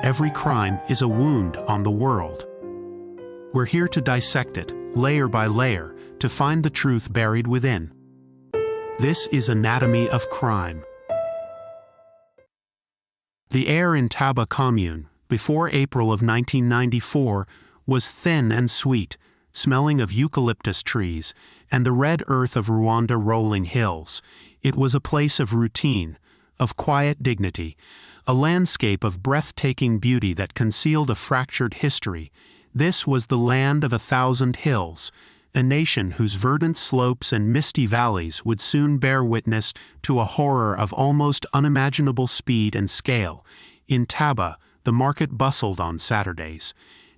every crime is a wound on the world. We're here to dissect it, layer by layer, to find the truth buried within. This is Anatomy of Crime. The air in Taba commune, before April of 1994, was thin and sweet, smelling of eucalyptus trees and the red earth of Rwanda rolling hills. It was a place of routine, of quiet dignity, a landscape of breathtaking beauty that concealed a fractured history. This was the land of 1,000 hills, a nation whose verdant slopes and misty valleys would soon bear witness to a horror of almost unimaginable speed and scale. In Taba, the market bustled on Saturdays.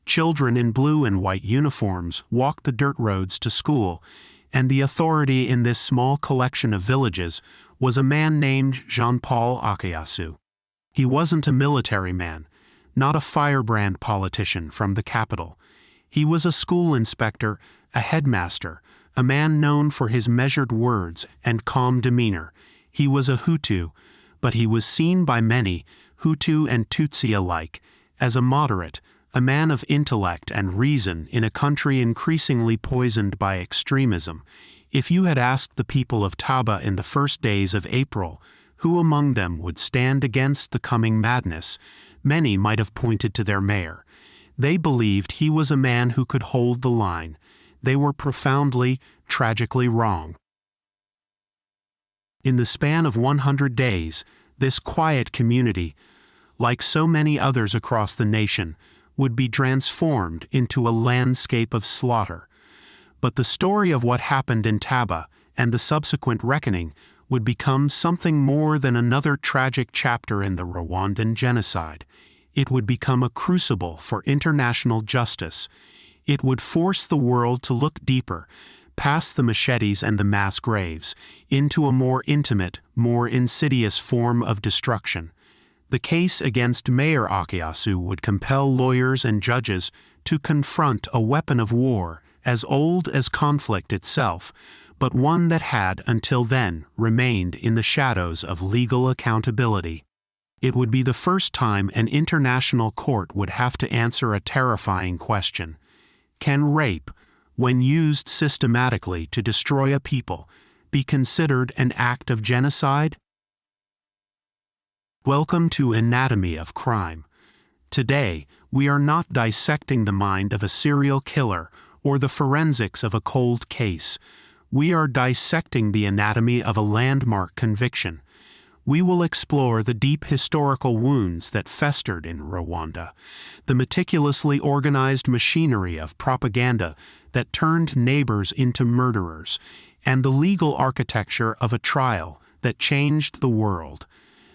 Children in blue and white uniforms walked the dirt roads to school, and the authority in this small collection of villages was a man named Jean-Paul Akayasu. He wasn't a military man, not a firebrand politician from the capital. He was a school inspector, a headmaster, a man known for his measured words and calm demeanor. He was a Hutu, but he was seen by many, Hutu and Tutsi alike, as a moderate, a man of intellect and reason in a country increasingly poisoned by extremism. If you had asked the people of Taba in the first days of April, who among them would stand against the coming madness, many might have pointed to their mayor. They believed he was a man who could hold the line. They were profoundly, tragically wrong. In the span of 100 days, this quiet community, like so many others across the nation, would be transformed into a landscape of slaughter. But the story of what happened in Taba and the subsequent reckoning would become something more than another tragic chapter in the Rwandan Genocide. It would become a crucible for international justice. It would force the world to look deeper, past the machetes and the mass graves, into a more intimate, more insidious form of destruction. The case against Mayor Akayasu would compel lawyers and judges to confront a weapon of war as old as conflict itself, but one that had, until then, remained in the shadows of legal accountability. It would be the first time an international court would have to answer a terrifying question. Can rape, when used systematically to destroy a people, be considered an act of genocide? Welcome to Anatomy of Crime. Today, we are not dissecting the mind of a serial killer or the forensics of a cold case. We are dissecting the anatomy of a landmark conviction. We will explore the deep historical wounds that festered in Rwanda, the meticulously organized machinery of propaganda that turned neighbors into murderers, and the legal architecture of a trial that changed the world.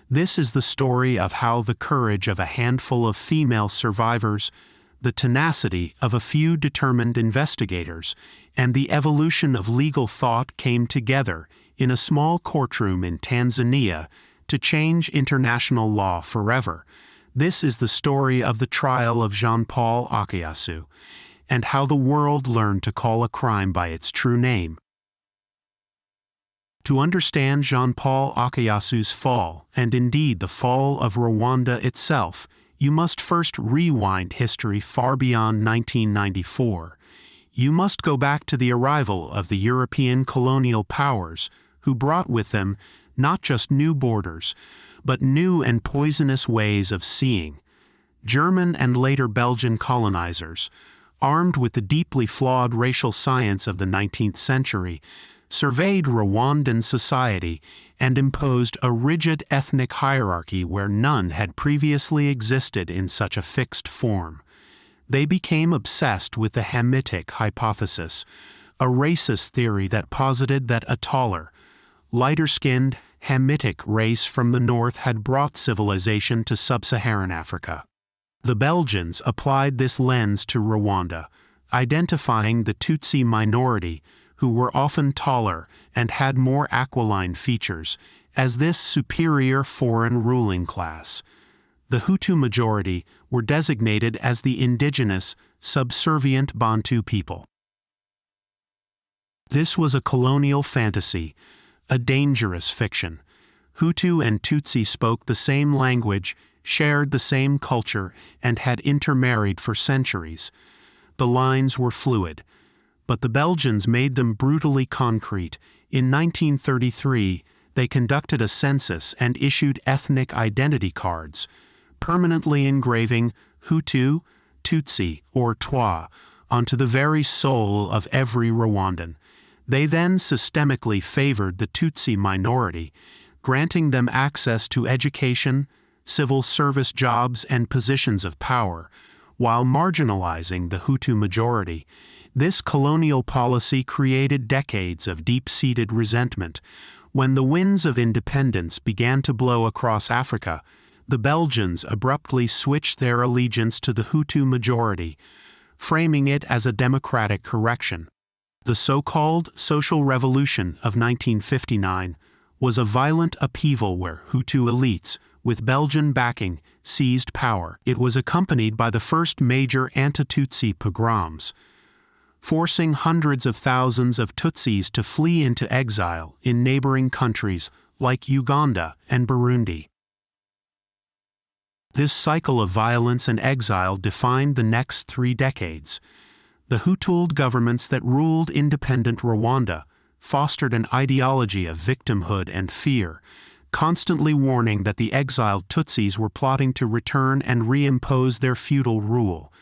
This is the story of how the courage of a handful of female survivors, the tenacity of a few determined investigators, and the evolution of legal thought came together in a small courtroom in Tanzania to change international law forever. This is the story of the trial of Jean-Paul Akayasu, and how the world learned to call a crime by its true name. To understand Jean-Paul Akayasu's fall, and indeed the fall of Rwanda itself, you must first rewind history far beyond 1994. You must go back to the arrival of the European colonial powers, who brought with them not just new borders, but new and poisonous ways of seeing. German and later Belgian colonizers, armed with the deeply flawed racial science of the 19th century, surveyed Rwandan society and imposed a rigid ethnic hierarchy where none had previously existed in such a fixed form. They became obsessed with the Hamitic hypothesis, a racist theory that posited that a taller, lighter-skinned Hamitic race from the north had brought civilization to sub-Saharan Africa. The Belgians applied this lens to Rwanda, identifying the Tutsi minority, who were often taller and had more aquiline features, as this superior foreign ruling class. The Hutu majority were designated as the indigenous, subservient Bantu people. This was a colonial fantasy, a dangerous fiction. Hutu and Tutsi spoke the same language, shared the same culture, and had intermarried for centuries. The lines were fluid, but the Belgians made them brutally concrete. In 1933, they conducted a census and issued ethnic identity cards, permanently engraving Hutu, Tutsi, or Twa onto the very soul of every Rwandan. They then systemically favored the Tutsi minority, granting them access to education, civil service jobs, and positions of power, while marginalizing the Hutu majority. This colonial policy created decades of deep-seated resentment. When the winds of independence began to blow across Africa, the Belgians abruptly switched their allegiance to the Hutu majority, framing it as a democratic correction. The so-called Social Revolution of 1959 was a violent upheaval where Hutu elites, with Belgian backing, seized power. It was accompanied by the first major anti-Tutsi pogroms, forcing hundreds of thousands of Tutsis to flee into exile in neighboring countries like Uganda and Burundi. This cycle of violence and exile defined the next 3 decades. The Hutu governments that ruled independent Rwanda fostered an ideology of victimhood and fear, constantly warning that the exiled Tutsis were plotting to return and reimpose their feudal rule.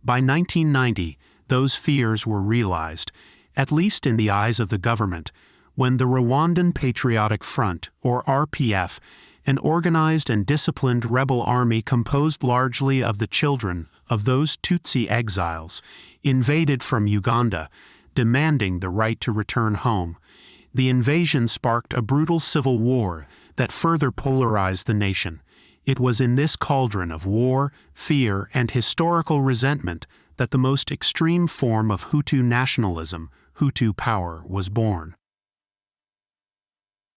By 1990, those fears were realized, at least in the eyes of the government, when the Rwandan Patriotic Front, or RPF, an organized and disciplined rebel army composed largely of the children of those Tutsi exiles, invaded from Uganda, demanding the right to return home. The invasion sparked a brutal civil war that further polarized the nation. It was in this cauldron of war, fear, and historical resentment that the most extreme form of Hutu nationalism, Hutu power, was born.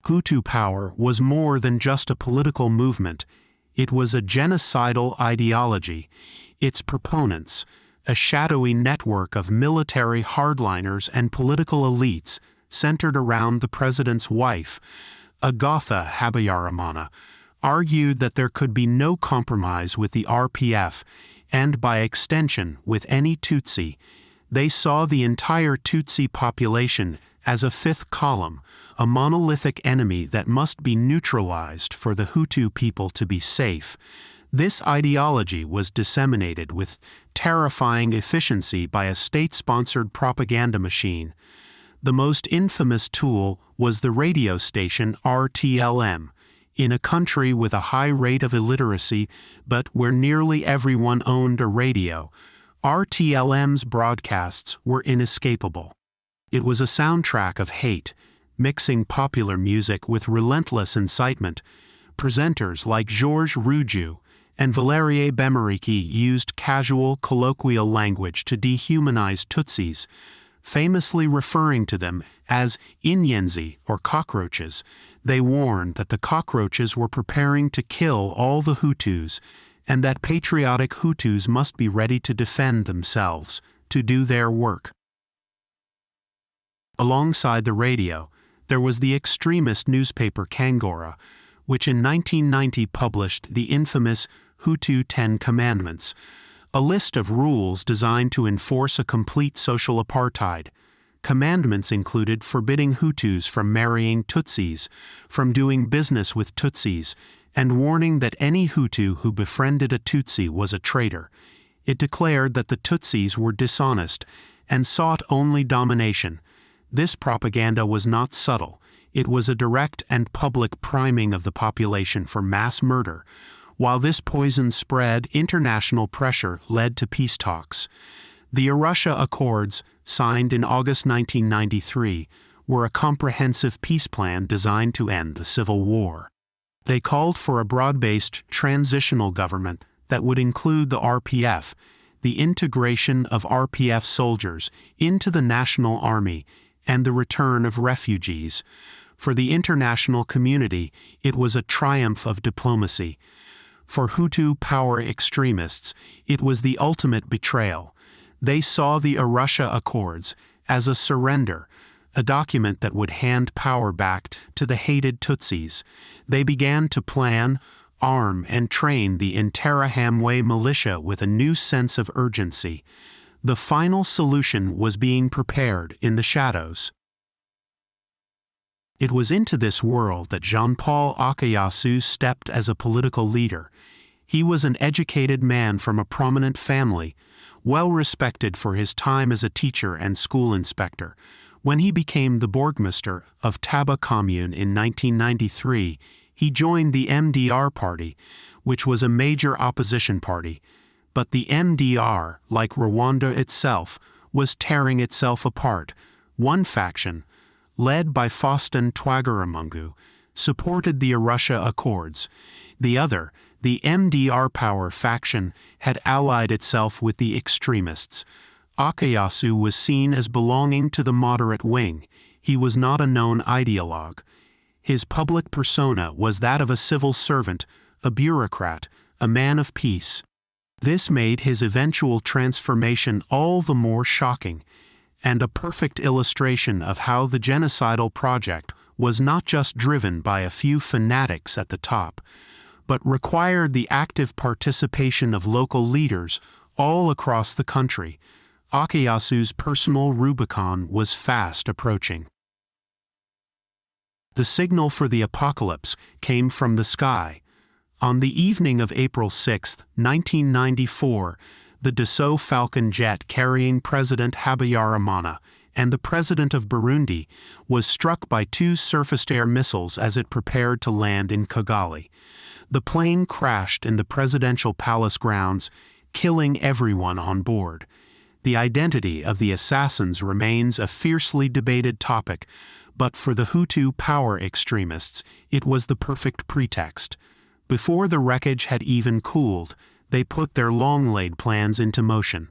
Hutu power was more than just a political movement. It was a genocidal ideology. Its proponents, a shadowy network of military hardliners and political elites centered around the president's wife, Agatha Habyarimana, argued that there could be no compromise with the RPF and, by extension, with any Tutsi. They saw the entire Tutsi population as a fifth column, a monolithic enemy that must be neutralized for the Hutu people to be safe. This ideology was disseminated with terrifying efficiency by a state-sponsored propaganda machine. The most infamous tool was the radio station RTLM. In a country with a high rate of illiteracy, but where nearly everyone owned a radio, RTLM's broadcasts were inescapable. It was a soundtrack of hate, mixing popular music with relentless incitement. Presenters like Georges Rougiou and Valerie Bemeriki used casual, colloquial language to dehumanize Tutsis, famously referring to them as inyenzi, or cockroaches. They warned that the cockroaches were preparing to kill all the Hutus, and that patriotic Hutus must be ready to defend themselves, to do their work. Alongside the radio, there was the extremist newspaper Kangora, which in 1990 published the infamous Hutu 10 Commandments, a list of rules designed to enforce a complete social apartheid. Commandments included forbidding Hutus from marrying Tutsis, from doing business with Tutsis, and warning that any Hutu who befriended a Tutsi was a traitor. It declared that the Tutsis were dishonest and sought only domination. This propaganda was not subtle. It was a direct and public priming of the population for mass murder. While this poison spread, international pressure led to peace talks. The Arusha Accords, signed in August 1993, were a comprehensive peace plan designed to end the civil war. They called for a broad-based transitional government that would include the RPF, the integration of RPF soldiers into the national army, and the return of refugees. For the international community, it was a triumph of diplomacy. For Hutu power extremists, it was the ultimate betrayal. They saw the Arusha Accords as a surrender, a document that would hand power back to the hated Tutsis. They began to plan, arm and train the Interahamwe militia with a new sense of urgency. The final solution was being prepared in the shadows. It was into this world that Jean-Paul Akayasu stepped as a political leader. He was an educated man from a prominent family, well respected for his time as a teacher and school inspector. When he became the Burgmaster of Taba commune in 1993, he joined the MDR party, which was a major opposition party. But the MDR, like Rwanda itself, was tearing itself apart. One faction, led by Faustin Twagiramungu, supported the Arusha Accords. The other, the MDR Power faction, had allied itself with the extremists. Akayasu was seen as belonging to the moderate wing. He was not a known ideologue. His public persona was that of a civil servant, a bureaucrat, a man of peace. This made his eventual transformation all the more shocking, and a perfect illustration of how the genocidal project was not just driven by a few fanatics at the top, but required the active participation of local leaders all across the country. Akayasu's personal Rubicon was fast approaching. The signal for the apocalypse came from the sky. On the evening of April 6, 1994, the Dassault Falcon jet carrying President Habyarimana and the President of Burundi was struck by two surface-to-air missiles as it prepared to land in Kigali. The plane crashed in the presidential palace grounds, killing everyone on board. The identity of the assassins remains a fiercely debated topic, but for the Hutu power extremists, it was the perfect pretext. Before the wreckage had even cooled, they put their long-laid plans into motion.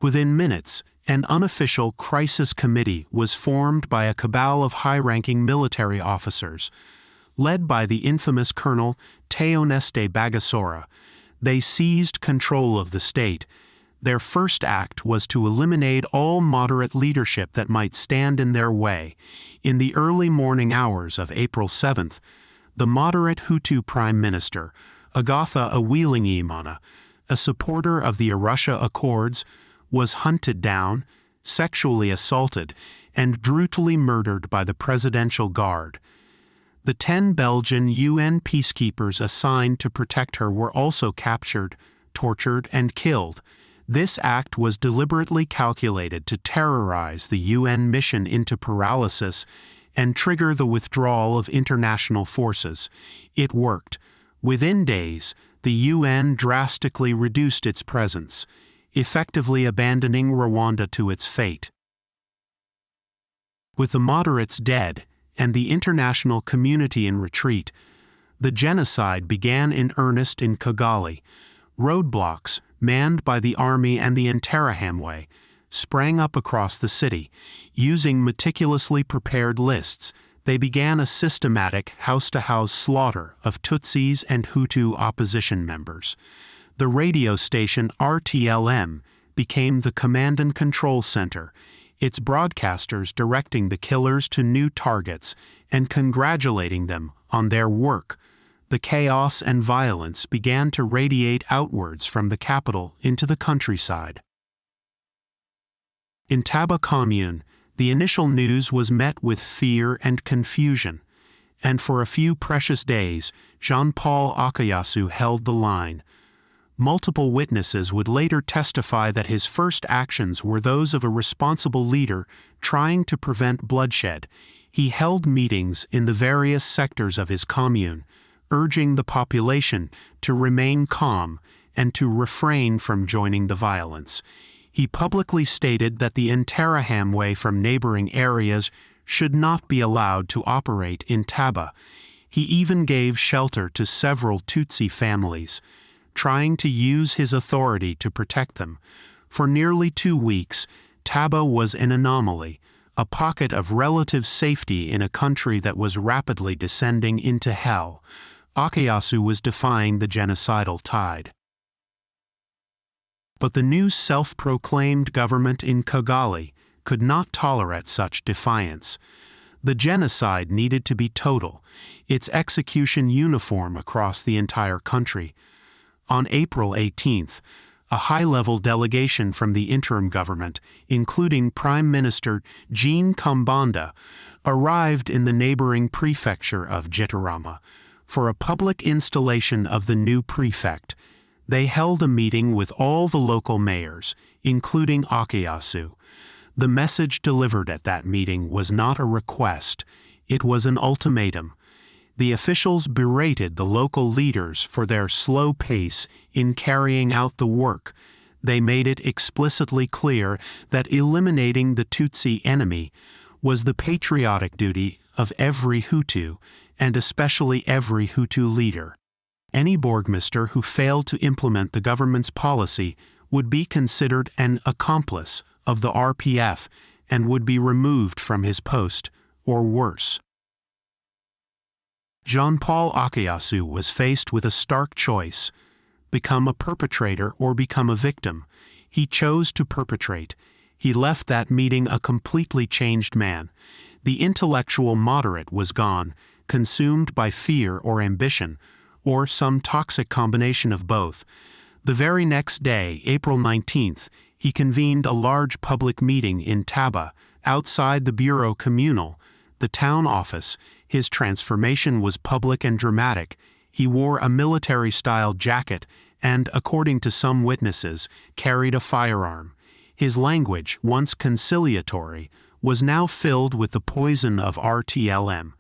Within minutes, an unofficial crisis committee was formed by a cabal of high-ranking military officers. Led by the infamous Colonel Theoneste Bagasora, they seized control of the state. Their first act was to eliminate all moderate leadership that might stand in their way. In the early morning hours of April 7th, the moderate Hutu Prime Minister, Agatha Uwilingiyimana, a supporter of the Arusha Accords, was hunted down, sexually assaulted, and brutally murdered by the Presidential Guard. The 10 Belgian UN peacekeepers assigned to protect her were also captured, tortured, and killed. This act was deliberately calculated to terrorize the UN mission into paralysis and trigger the withdrawal of international forces. It worked. Within days, the UN drastically reduced its presence, effectively abandoning Rwanda to its fate. With the moderates dead and the international community in retreat, the genocide began in earnest in Kigali. Roadblocks, manned by the army and the Interahamwe, sprang up across the city. Using meticulously prepared lists, they began a systematic house-to-house slaughter of Tutsis and Hutu opposition members. The radio station RTLM became the command and control center, its broadcasters directing the killers to new targets and congratulating them on their work. The chaos and violence began to radiate outwards from the capital into the countryside. In Taba commune, the initial news was met with fear and confusion, and for a few precious days, Jean-Paul Akayasu held the line. Multiple witnesses would later testify that his first actions were those of a responsible leader trying to prevent bloodshed. He held meetings in the various sectors of his commune, urging the population to remain calm and to refrain from joining the violence. He publicly stated that the Interahamwe from neighboring areas should not be allowed to operate in Taba. He even gave shelter to several Tutsi families, trying to use his authority to protect them. For nearly 2 weeks, Taba was an anomaly, a pocket of relative safety in a country that was rapidly descending into hell. Akayasu was defying the genocidal tide. But the new self-proclaimed government in Kigali could not tolerate such defiance. The genocide needed to be total, its execution uniform across the entire country. On April 18th, a high-level delegation from the interim government, including Prime Minister Jean Kambanda, arrived in the neighboring prefecture of Gitarama for a public installation of the new prefect. They held a meeting with all the local mayors, including Akayasu. The message delivered at that meeting was not a request, it was an ultimatum. The officials berated the local leaders for their slow pace in carrying out the work. They made it explicitly clear that eliminating the Tutsi enemy was the patriotic duty of every Hutu, and especially every Hutu leader. Any Burgomaster who failed to implement the government's policy would be considered an accomplice of the RPF and would be removed from his post, or worse. Jean-Paul Akayasu was faced with a stark choice: become a perpetrator or become a victim. He chose to perpetrate. He left that meeting a completely changed man. The intellectual moderate was gone, consumed by fear or ambition, or some toxic combination of both. The very next day, April 19th, he convened a large public meeting in Taba, outside the Bureau Communal, the town office. His transformation was public and dramatic. He wore a military-style jacket and, according to some witnesses, carried a firearm. His language, once conciliatory, was now filled with the poison of RTLM.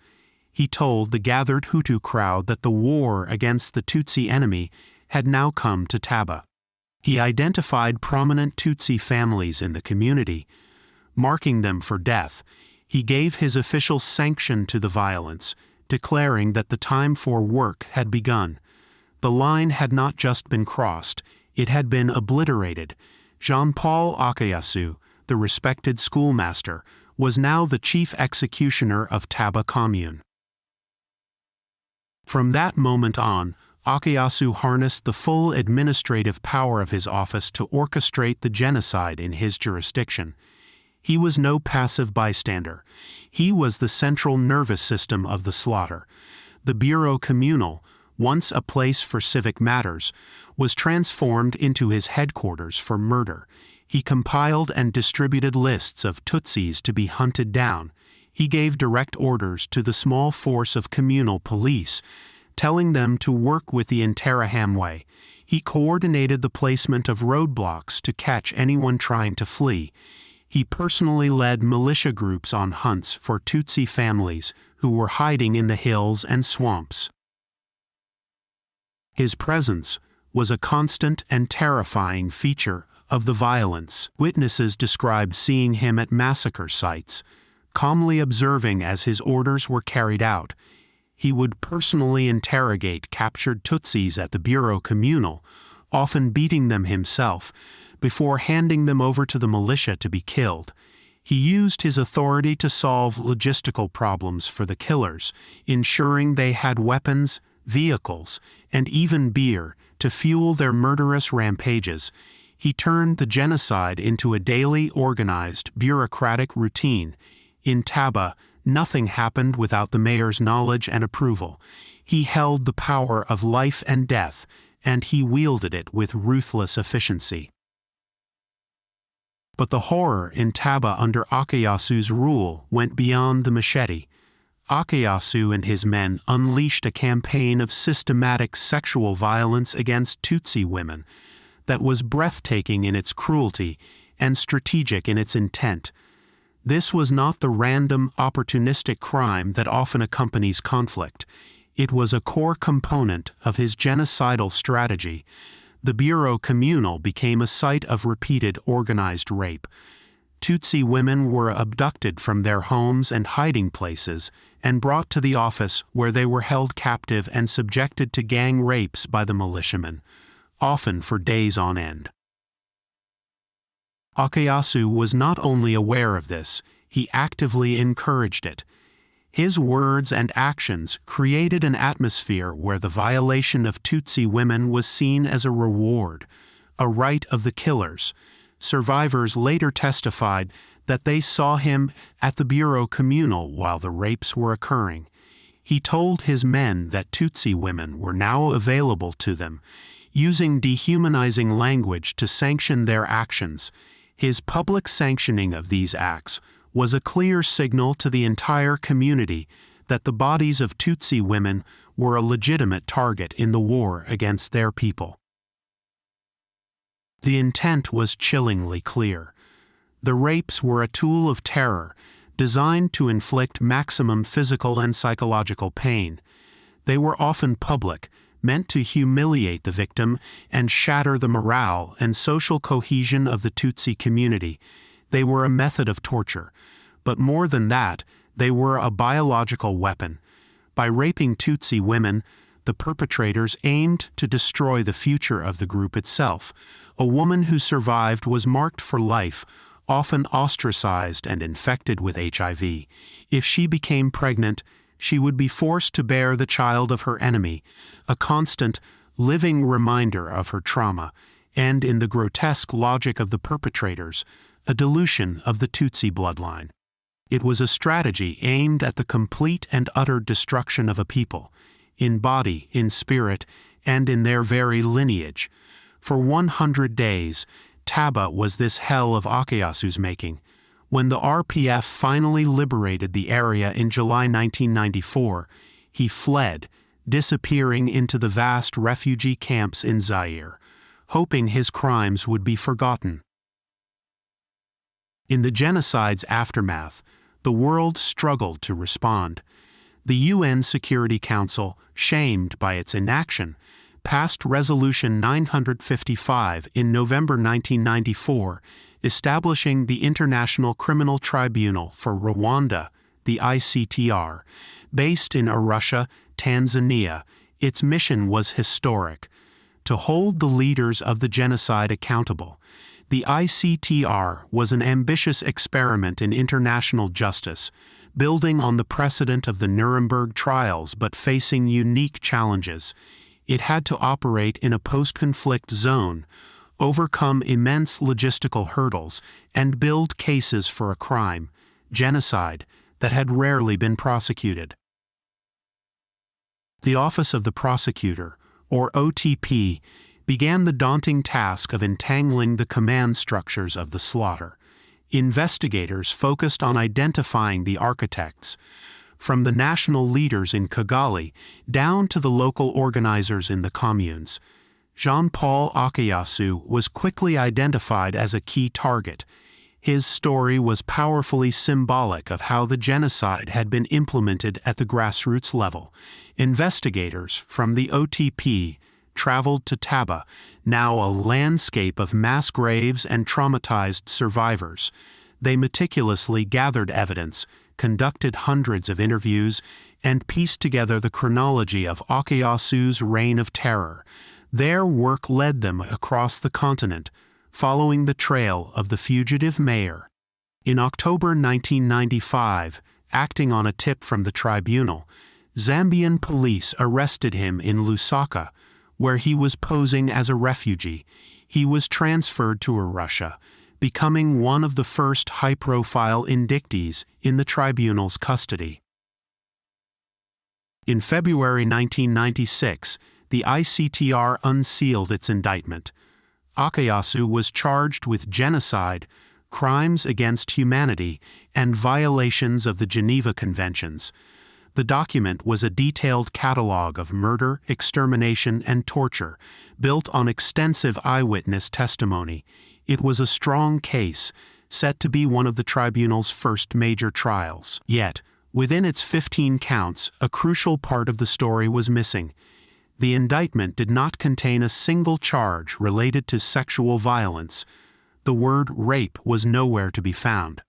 He told the gathered Hutu crowd that the war against the Tutsi enemy had now come to Taba. He identified prominent Tutsi families in the community, marking them for death. He gave his official sanction to the violence, declaring that the time for work had begun. The line had not just been crossed, it had been obliterated. Jean-Paul Akayasu, the respected schoolmaster, was now the chief executioner of Taba commune. From that moment on, Akayasu harnessed the full administrative power of his office to orchestrate the genocide in his jurisdiction. He was no passive bystander. He was the central nervous system of the slaughter. The Bureau Communal, once a place for civic matters, was transformed into his headquarters for murder. He compiled and distributed lists of Tutsis to be hunted down. He gave direct orders to the small force of communal police, telling them to work with the Interahamwe. He coordinated the placement of roadblocks to catch anyone trying to flee. He personally led militia groups on hunts for Tutsi families who were hiding in the hills and swamps. His presence was a constant and terrifying feature of the violence. Witnesses described seeing him at massacre sites, calmly observing as his orders were carried out. He would personally interrogate captured Tutsis at the Bureau Communal, often beating them himself, before handing them over to the militia to be killed. He used his authority to solve logistical problems for the killers, ensuring they had weapons, vehicles, and even beer to fuel their murderous rampages. He turned the genocide into a daily organized bureaucratic routine. In Taba, nothing happened without the mayor's knowledge and approval. He held the power of life and death, and he wielded it with ruthless efficiency. But the horror in Taba under Akayasu's rule went beyond the machete. Akayasu and his men unleashed a campaign of systematic sexual violence against Tutsi women that was breathtaking in its cruelty and strategic in its intent. This was not the random, opportunistic crime that often accompanies conflict. It was a core component of his genocidal strategy. The Bureau Communal became a site of repeated organized rape. Tutsi women were abducted from their homes and hiding places and brought to the office where they were held captive and subjected to gang rapes by the militiamen, often for days on end. Akayasu was not only aware of this, he actively encouraged it. His words and actions created an atmosphere where the violation of Tutsi women was seen as a reward, a right of the killers. Survivors later testified that they saw him at the Bureau Communal while the rapes were occurring. He told his men that Tutsi women were now available to them, using dehumanizing language to sanction their actions. His public sanctioning of these acts was a clear signal to the entire community that the bodies of Tutsi women were a legitimate target in the war against their people. The intent was chillingly clear. The rapes were a tool of terror, designed to inflict maximum physical and psychological pain. They were often public, meant to humiliate the victim and shatter the morale and social cohesion of the Tutsi community. They were a method of torture. But more than that, they were a biological weapon. By raping Tutsi women, the perpetrators aimed to destroy the future of the group itself. A woman who survived was marked for life, often ostracized and infected with HIV. If she became pregnant, she would be forced to bear the child of her enemy, a constant, living reminder of her trauma, and, in the grotesque logic of the perpetrators, a dilution of the Tutsi bloodline. It was a strategy aimed at the complete and utter destruction of a people, in body, in spirit, and in their very lineage. For 100 days, Taba was this hell of Akeyasu's making. When the RPF finally liberated the area in July 1994, he fled, disappearing into the vast refugee camps in Zaire, hoping his crimes would be forgotten. In the genocide's aftermath, the world struggled to respond. The UN Security Council, shamed by its inaction, passed Resolution 955 in November 1994, establishing the International Criminal Tribunal for Rwanda, the ICTR. Based in Arusha, Tanzania, its mission was historic: to hold the leaders of the genocide accountable. The ICTR was an ambitious experiment in international justice, building on the precedent of the Nuremberg trials but facing unique challenges. It had to operate in a post-conflict zone, overcome immense logistical hurdles, and build cases for a crime, genocide, that had rarely been prosecuted. The Office of the Prosecutor, or OTP, began the daunting task of entangling the command structures of the slaughter. Investigators focused on identifying the architects, from the national leaders in Kigali down to the local organizers in the communes. Jean-Paul Akeyasu was quickly identified as a key target. His story was powerfully symbolic of how the genocide had been implemented at the grassroots level. Investigators from the OTP traveled to Taba, now a landscape of mass graves and traumatized survivors. They meticulously gathered evidence, conducted hundreds of interviews, and pieced together the chronology of Akeyasu's reign of terror. Their work led them across the continent, following the trail of the fugitive mayor. In October 1995, acting on a tip from the tribunal, Zambian police arrested him in Lusaka, where he was posing as a refugee. He was transferred to Arusha, becoming one of the first high-profile indictees in the tribunal's custody. In February 1996, the ICTR unsealed its indictment. Akeyasu was charged with genocide, crimes against humanity, and violations of the Geneva Conventions. The document was a detailed catalogue of murder, extermination, and torture, built on extensive eyewitness testimony. It was a strong case, set to be one of the tribunal's first major trials. Yet, within its 15 counts, a crucial part of the story was missing. The indictment did not contain a single charge related to sexual violence. The word rape was nowhere to be found.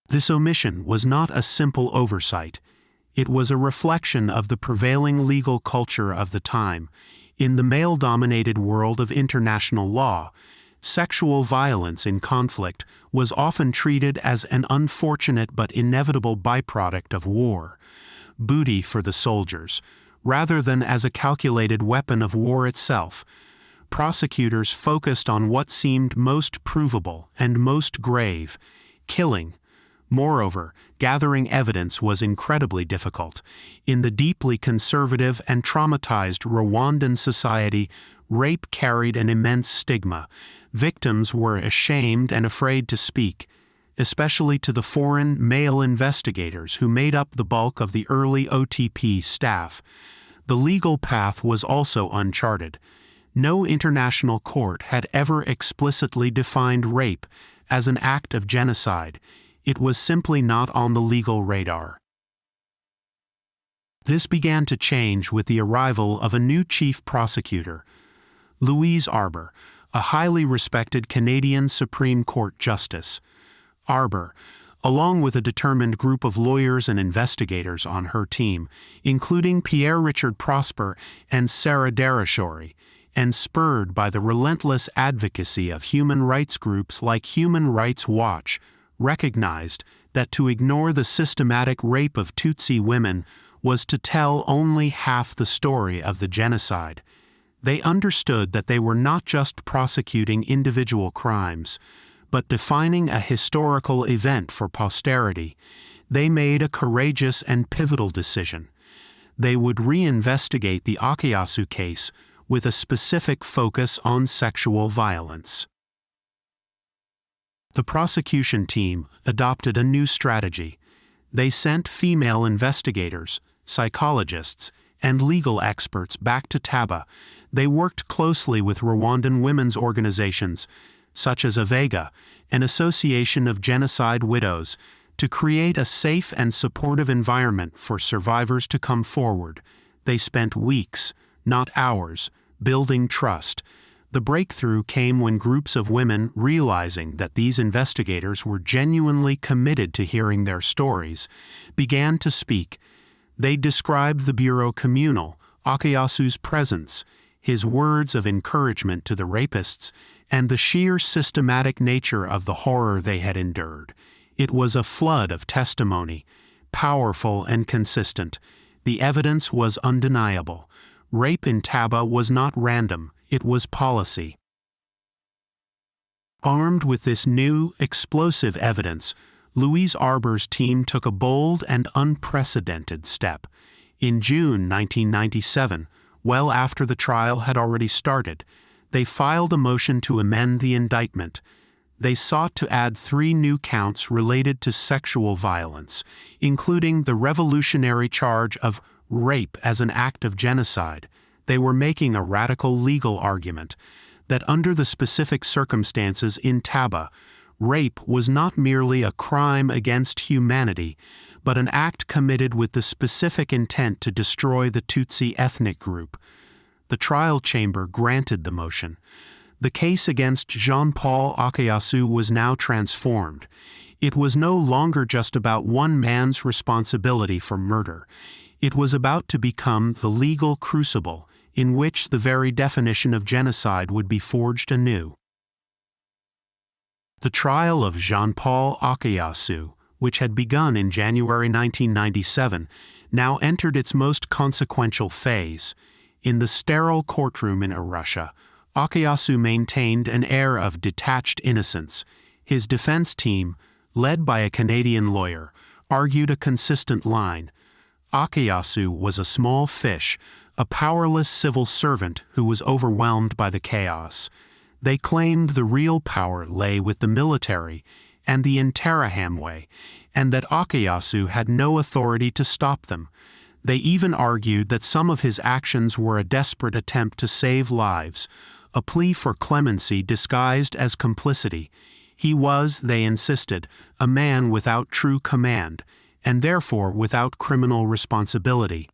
This omission was not a simple oversight. It was a reflection of the prevailing legal culture of the time. In the male-dominated world of international law, sexual violence in conflict was often treated as an unfortunate but inevitable byproduct of war, booty for the soldiers, rather than as a calculated weapon of war itself. prosecutors focused on what seemed most provable and most grave: killing. Moreover, gathering evidence was incredibly difficult. In the deeply conservative and traumatized Rwandan society, rape carried an immense stigma. Victims were ashamed and afraid to speak, especially to the foreign male investigators who made up the bulk of the early OTP staff. The legal path was also uncharted. No international court had ever explicitly defined rape as an act of genocide. It was simply not on the legal radar. This began to change with the arrival of a new chief prosecutor, Louise Arbour, a highly respected Canadian Supreme Court justice. Arbour, along with a determined group of lawyers and investigators on her team, including Pierre-Richard Prosper and Sarah Darashori, and spurred by the relentless advocacy of human rights groups like Human Rights Watch, recognized that to ignore the systematic rape of Tutsi women was to tell only half the story of the genocide. They understood that they were not just prosecuting individual crimes, but defining a historical event for posterity. They made a courageous and pivotal decision. They would reinvestigate the Akayasu case with a specific focus on sexual violence. The prosecution team adopted a new strategy. They sent female investigators, psychologists, and legal experts back to Taba. They worked closely with Rwandan women's organizations, such as AVEGA, an association of genocide widows, to create a safe and supportive environment for survivors to come forward. They spent weeks, not hours, building trust. The breakthrough came when groups of women, realizing that these investigators were genuinely committed to hearing their stories, began to speak. They described the Bureau communal, Akayasu's presence, his words of encouragement to the rapists, and the sheer systematic nature of the horror they had endured. It was a flood of testimony, powerful and consistent. The evidence was undeniable. Rape in Taba was not random, it was policy. Armed with this new, explosive evidence, Louise Arbour's team took a bold and unprecedented step. In June 1997, well after the trial had already started, they filed a motion to amend the indictment. They sought to add 3 new counts related to sexual violence, including the revolutionary charge of rape as an act of genocide. They were making a radical legal argument that under the specific circumstances in Taba, rape was not merely a crime against humanity, but an act committed with the specific intent to destroy the Tutsi ethnic group. The trial chamber granted the motion. The case against Jean-Paul Akayasu was now transformed. It was no longer just about one man's responsibility for murder. It was about to become the legal crucible in which the very definition of genocide would be forged anew. The trial of Jean-Paul Akayasu, which had begun in January 1997, now entered its most consequential phase. In the sterile courtroom in Arusha, Akayasu maintained an air of detached innocence. His defense team, led by a Canadian lawyer, argued a consistent line. Akayasu was a small fish, a powerless civil servant who was overwhelmed by the chaos. They claimed the real power lay with the military and the Interahamwe, and that Akayasu had no authority to stop them. They even argued that some of his actions were a desperate attempt to save lives, a plea for clemency disguised as complicity. He was, they insisted, a man without true command, and therefore without criminal responsibility.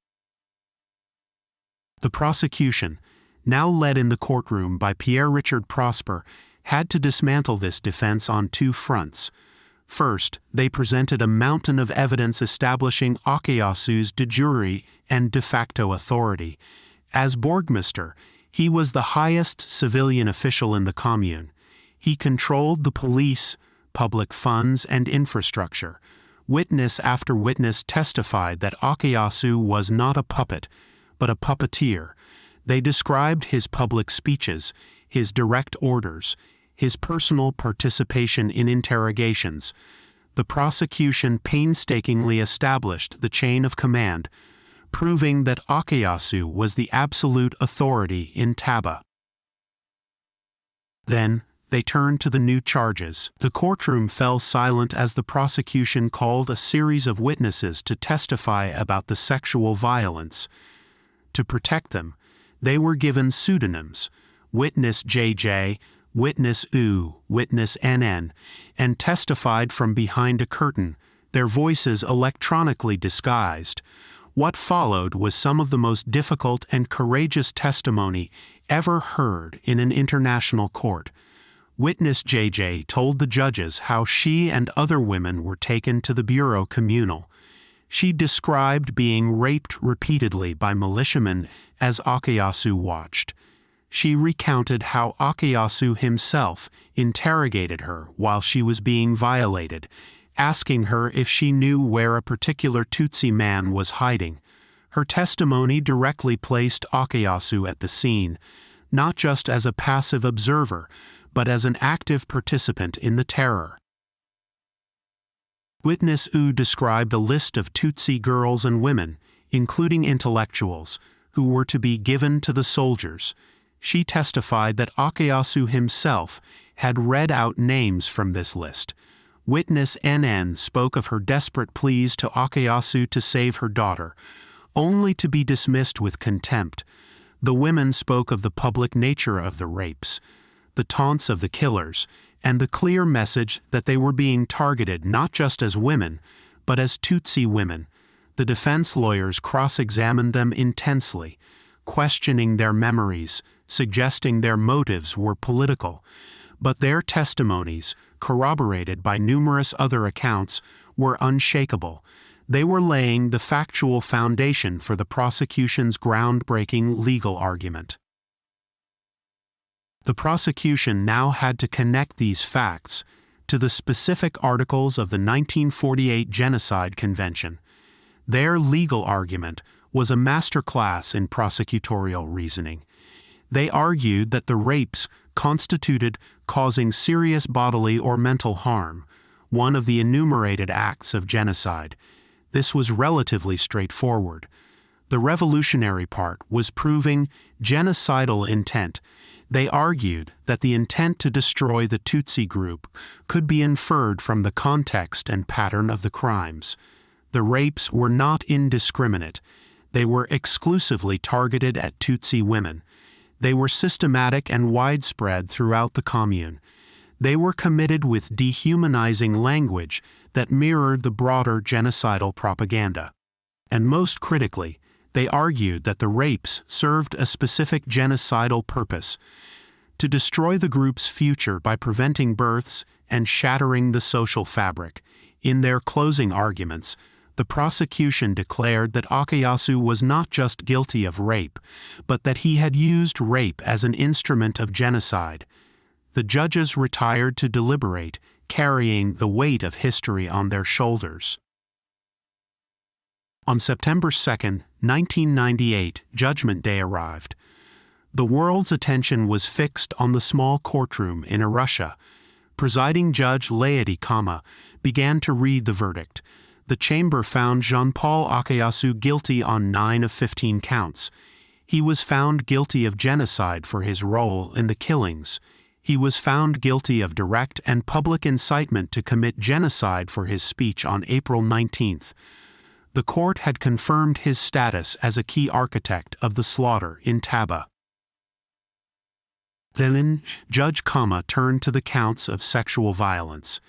The prosecution, now led in the courtroom by Pierre-Richard Prosper, had to dismantle this defense on 2 fronts. First, they presented a mountain of evidence establishing Akayasu's de jure and de facto authority. As Burgmaster, he was the highest civilian official in the commune. He controlled the police, public funds, and infrastructure. Witness after witness testified that Akayasu was not a puppet, but a puppeteer. They described his public speeches, his direct orders, his personal participation in interrogations. The prosecution painstakingly established the chain of command, proving that Akayasu was the absolute authority in Taba. Then, they turned to the new charges. The courtroom fell silent as the prosecution called a series of witnesses to testify about the sexual violence. To protect them, they were given pseudonyms: Witness JJ, Witness U, Witness NN, and testified from behind a curtain, their voices electronically disguised. What followed was some of the most difficult and courageous testimony ever heard in an international court. Witness JJ told the judges how she and other women were taken to the bureau communal. She described being raped repeatedly by militiamen as Akayasu watched. She recounted how Akayasu himself interrogated her while she was being violated, asking her if she knew where a particular Tutsi man was hiding. Her testimony directly placed Akayasu at the scene, not just as a passive observer, but as an active participant in the terror. Witness U described a list of Tutsi girls and women, including intellectuals, who were to be given to the soldiers. She testified that Akayasu himself had read out names from this list. Witness NN spoke of her desperate pleas to Akayasu to save her daughter, only to be dismissed with contempt. The women spoke of the public nature of the rapes, the taunts of the killers, and the clear message that they were being targeted not just as women, but as Tutsi women. The defense lawyers cross-examined them intensely, questioning their memories, suggesting their motives were political. But their testimonies, corroborated by numerous other accounts, were unshakable. They were laying the factual foundation for the prosecution's groundbreaking legal argument. The prosecution now had to connect these facts to the specific articles of the 1948 Genocide Convention. Their legal argument was a masterclass in prosecutorial reasoning. They argued that the rapes constituted causing serious bodily or mental harm, one of the enumerated acts of genocide. This was relatively straightforward. The revolutionary part was proving genocidal intent. They argued that the intent to destroy the Tutsi group could be inferred from the context and pattern of the crimes. The rapes were not indiscriminate. They were exclusively targeted at Tutsi women. They were systematic and widespread throughout the commune. They were committed with dehumanizing language that mirrored the broader genocidal propaganda. And most critically, they argued that the rapes served a specific genocidal purpose: to destroy the group's future by preventing births and shattering the social fabric. In their closing arguments, the prosecution declared that Akayasu was not just guilty of rape, but that he had used rape as an instrument of genocide. The judges retired to deliberate, carrying the weight of history on their shoulders. On September 2, 1998, Judgment Day arrived. The world's attention was fixed on the small courtroom in Arusha. Presiding Judge Laity Kama began to read the verdict. The chamber found Jean-Paul Akayasu guilty on 9 of 15 counts. He was found guilty of genocide for his role in the killings. He was found guilty of direct and public incitement to commit genocide for his speech on April 19. The court had confirmed his status as a key architect of the slaughter in Taba. Then, Judge Kama turned to the counts of sexual violence.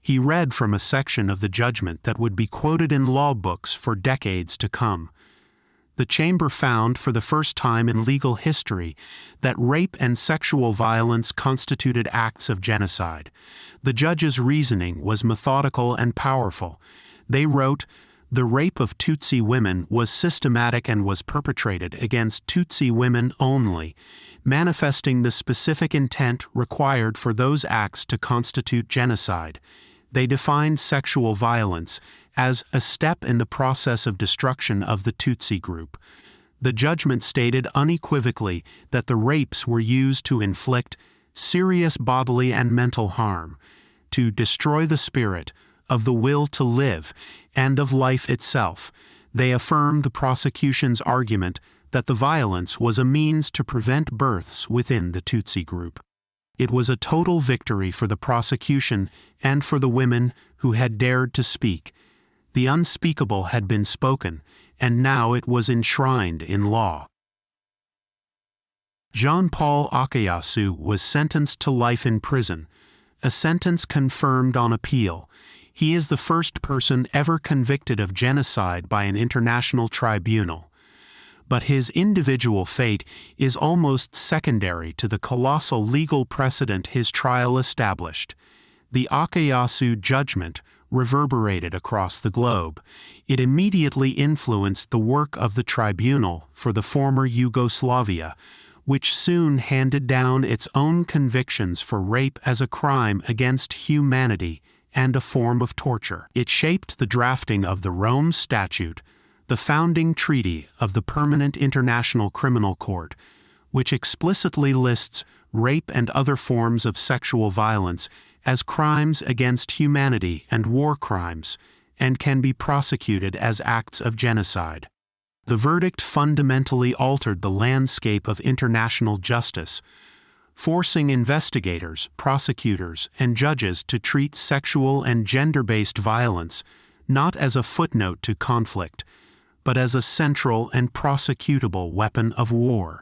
He read from a section of the judgment that would be quoted in law books for decades to come. The chamber found for the first time in legal history that rape and sexual violence constituted acts of genocide. The judge's reasoning was methodical and powerful. They wrote, "The rape of Tutsi women was systematic and was perpetrated against Tutsi women only, manifesting the specific intent required for those acts to constitute genocide." They defined sexual violence as a step in the process of destruction of the Tutsi group. The judgment stated unequivocally that the rapes were used to inflict serious bodily and mental harm, to destroy the spirit, of the will to live, and of life itself. They affirmed the prosecution's argument that the violence was a means to prevent births within the Tutsi group. It was a total victory for the prosecution and for the women who had dared to speak. The unspeakable had been spoken, and now it was enshrined in law. Jean-Paul Akayasu was sentenced to life in prison, a sentence confirmed on appeal. He is the first person ever convicted of genocide by an international tribunal. But his individual fate is almost secondary to the colossal legal precedent his trial established. The Akayasu judgment reverberated across the globe. It immediately influenced the work of the tribunal for the former Yugoslavia, which soon handed down its own convictions for rape as a crime against humanity and a form of torture. It shaped the drafting of the Rome Statute, the founding treaty of the Permanent International Criminal Court, which explicitly lists rape and other forms of sexual violence as crimes against humanity and war crimes, and can be prosecuted as acts of genocide. The verdict fundamentally altered the landscape of international justice, forcing investigators, prosecutors, and judges to treat sexual and gender-based violence not as a footnote to conflict, but as a central and prosecutable weapon of war.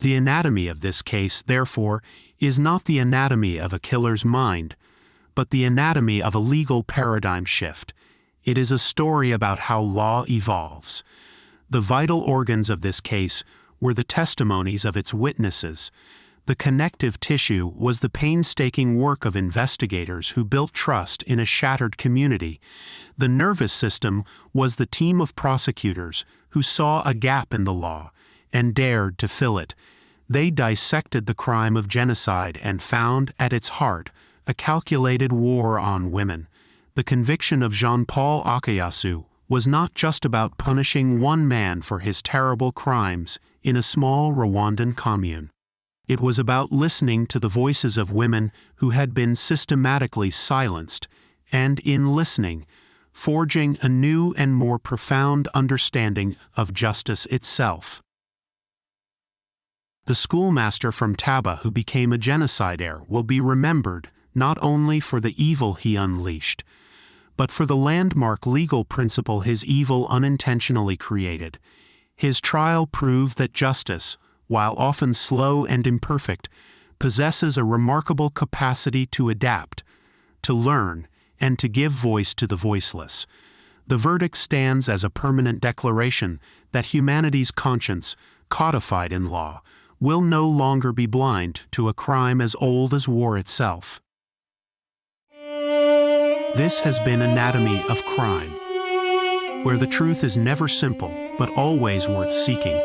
The anatomy of this case, therefore, is not the anatomy of a killer's mind, but the anatomy of a legal paradigm shift. It is a story about how law evolves. The vital organs of this case were the testimonies of its witnesses. The connective tissue was the painstaking work of investigators who built trust in a shattered community. The nervous system was the team of prosecutors who saw a gap in the law and dared to fill it. They dissected the crime of genocide and found, at its heart, a calculated war on women. The conviction of Jean-Paul Akayasu was not just about punishing one man for his terrible crimes in a small Rwandan commune. It was about listening to the voices of women who had been systematically silenced, and in listening, forging a new and more profound understanding of justice itself. The schoolmaster from Taba who became a genocidaire will be remembered not only for the evil he unleashed, but for the landmark legal principle his evil unintentionally created. His trial proved that justice, while often slow and imperfect, possesses a remarkable capacity to adapt, to learn, and to give voice to the voiceless. The verdict stands as a permanent declaration that humanity's conscience, codified in law, will no longer be blind to a crime as old as war itself. This has been Anatomy of Crime, where the truth is never simple, but always worth seeking.